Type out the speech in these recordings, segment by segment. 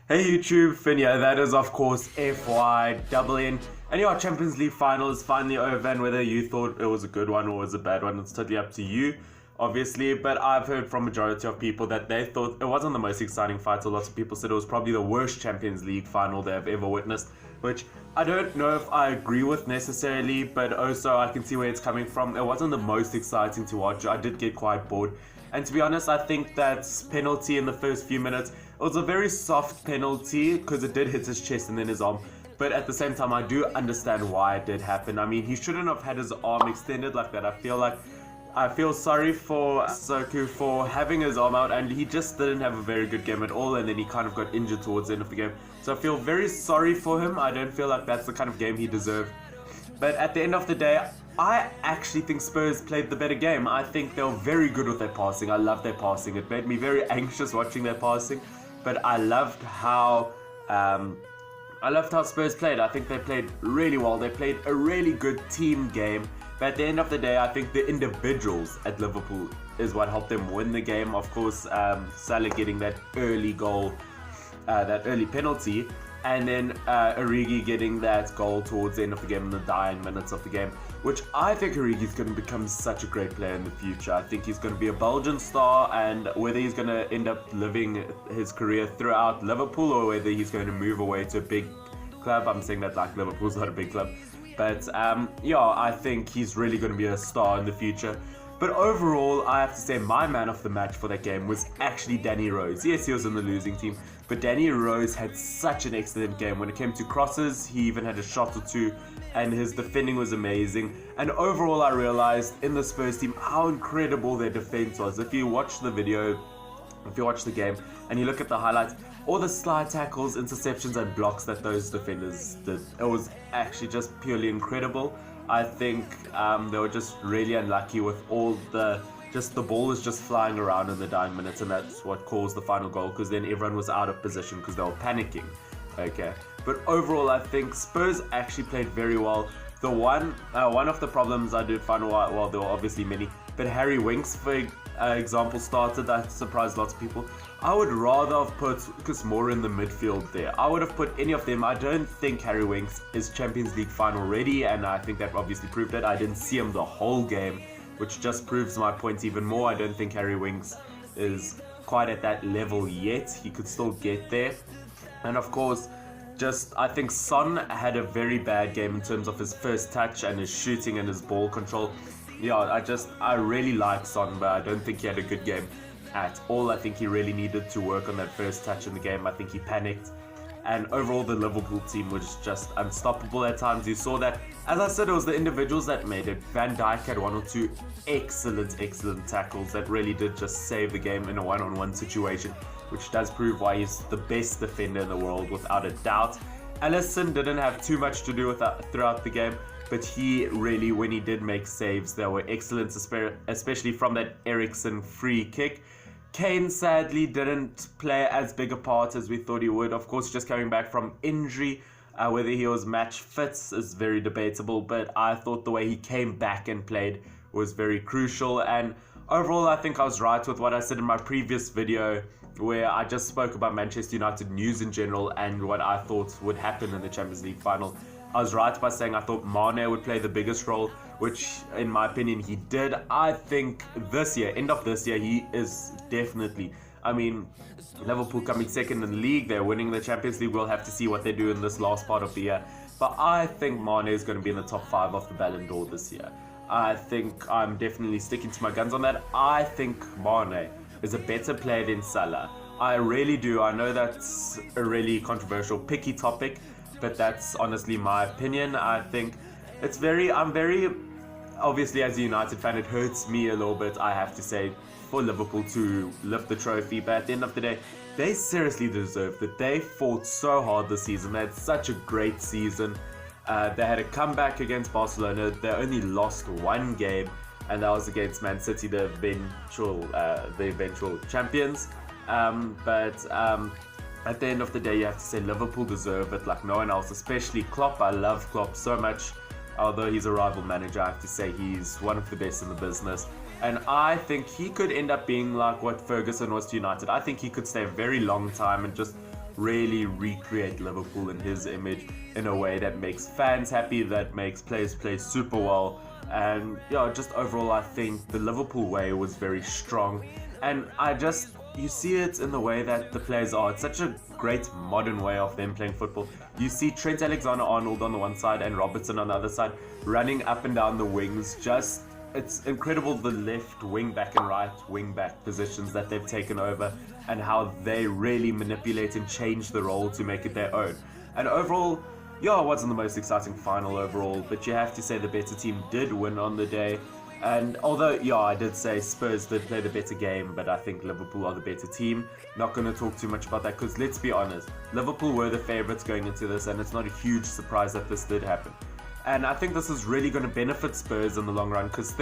Hey YouTube, Finn here. That is of course FYNN. And your Champions League final is finally over, and whether you thought it was a good one or was a bad one, it's totally up to you, obviously. But I've heard from majority of people that they thought it wasn't the most exciting final. Lots of people said it was probably the worst Champions League final they have ever witnessed, which I don't know if I agree with necessarily, but also I can see where it's coming from. It wasn't the most exciting to watch. I did get quite bored. And to be honest, I think that penalty in the first few minutes, it was a very soft penalty because it did hit his chest and then his arm. But at the same time, I do understand why it did happen. I mean, he shouldn't have had his arm extended like that. I feel sorry for Soku for having his arm out, and he just didn't have a very good game at all, and then he kind of got injured towards the end of the game. So I feel very sorry for him. I don't feel like that's the kind of game he deserved. But at the end of the day, I actually think Spurs played the better game. I think they were very good with their passing. I love their passing. It made me very anxious watching their passing. But I loved how Spurs played. I think they played really well. They played a really good team game. But at the end of the day, I think the individuals at Liverpool is what helped them win the game. Of course, Salah getting that early goal, that early penalty, and then Origi getting that goal towards the end of the game in the dying minutes of the game, which I think Origi's going to become such a great player in the future. I think he's going to be a Belgian star, and whether he's going to end up living his career throughout Liverpool or whether he's going to move away to a big club. I'm saying that like Liverpool's not a big club. But yeah, I think he's really going to be a star in the future. But overall, I have to say my man of the match for that game was actually Danny Rose. Yes, he was in the losing team, but Danny Rose had such an excellent game. When it came to crosses, he even had a shot or two, and his defending was amazing. And overall, I realized in the Spurs team how incredible their defense was. If you watch the video, if you watch the game, and you look at the highlights, all the slide tackles, interceptions, and blocks that those defenders did, it was actually just purely incredible. I think they were just really unlucky with all the ball was just flying around in the dying minutes, and that's what caused the final goal, because then everyone was out of position because they were panicking. Okay, but overall, I think Spurs actually played very well. The one of the problems I did find, well, there were obviously many, but Harry Winks, for example, started. That surprised lots of people. I would rather have put Lucas Moura in the midfield there. I would have put any of them. I don't think Harry Winks is Champions League final ready, and I think that obviously proved it. I didn't see him the whole game, which just proves my point even more. I don't think Harry Winks is quite at that level yet. He could still get there. And of course, I think Son had a very bad game in terms of his first touch and his shooting and his ball control. Yeah, I really like Son, but I don't think he had a good game at all. I think he really needed to work on that first touch in the game. I think he panicked. And overall, the Liverpool team was just unstoppable at times. You saw that. As I said, it was the individuals that made it. Van Dijk had one or two excellent tackles that really did just save the game in a one-on-one situation, which does prove why he's the best defender in the world, without a doubt. Alisson didn't have too much to do with that throughout the game, but he really, when he did make saves, they were excellent, especially from that Eriksen free kick. Kane sadly didn't play as big a part as we thought he would. Of course, just coming back from injury, whether he was match fit is very debatable, but I thought the way he came back and played was very crucial. And overall, I think I was right with what I said in my previous video, where I just spoke about Manchester United news in general and what I thought would happen in the Champions League final. I was right by saying I thought Mane would play the biggest role, which in my opinion he did. I think this year, end of this year, he is definitely, I mean, Liverpool coming second in the league, they're winning the Champions League. We'll have to see what they do in this last part of the year. But I think Mane is going to be in the top 5 of the Ballon d'Or this year. I think I'm definitely sticking to my guns on that. I think Mane is a better player than Salah. I really do. I know that's a really controversial, picky topic, but that's honestly my opinion. I think I'm very, obviously as a United fan, it hurts me a little bit, I have to say, for Liverpool to lift the trophy. But at the end of the day, they seriously deserved it. They fought so hard this season. They had such a great season. They had a comeback against Barcelona. They only lost one game, and that was against Man City, the eventual champions. But at the end of the day, you have to say Liverpool deserve it like no one else, especially Klopp. I love Klopp so much. Although he's a rival manager, I have to say he's one of the best in the business. And I think he could end up being like what Ferguson was to United. I think he could stay a very long time and just really recreate Liverpool in his image in a way that makes fans happy, that makes players play super well. And yeah, just overall, I think the Liverpool way was very strong. And you see it in the way that the players are. It's such a great modern way of them playing football. You see Trent Alexander-Arnold on the one side and Robertson on the other side, running up and down the wings. It's incredible, the left wing back and right wing back positions that they've taken over, and how they really manipulate and change the role to make it their own. And overall, yeah, it wasn't the most exciting final overall, but you have to say the better team did win on the day. And although, yeah, I did say Spurs did play the better game, but I think Liverpool are the better team. Not going to talk too much about that, because let's be honest, Liverpool were the favourites going into this, and it's not a huge surprise that this did happen. And I think this is really going to benefit Spurs in the long run, because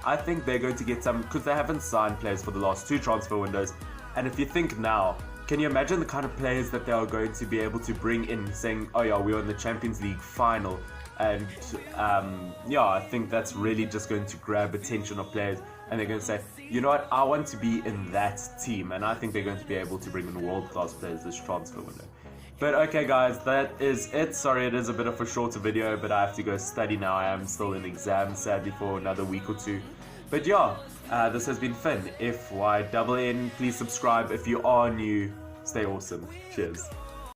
I think they're going to get some, because they haven't signed players for the last 2 transfer windows. And if you think now, can you imagine the kind of players that they are going to be able to bring in, saying, oh yeah, we were in the Champions League final. And yeah, I think that's really just going to grab attention of players, and they're going to say, you know what, I want to be in that team. And I think they're going to be able to bring in world-class players this transfer window. But okay guys, that is it. Sorry, it is a bit of a shorter video, but I have to go study now. I am still in exams, sadly, for another week or 2. But yeah, this has been Finn, FYNN. Please subscribe if you are new. Stay awesome. Cheers.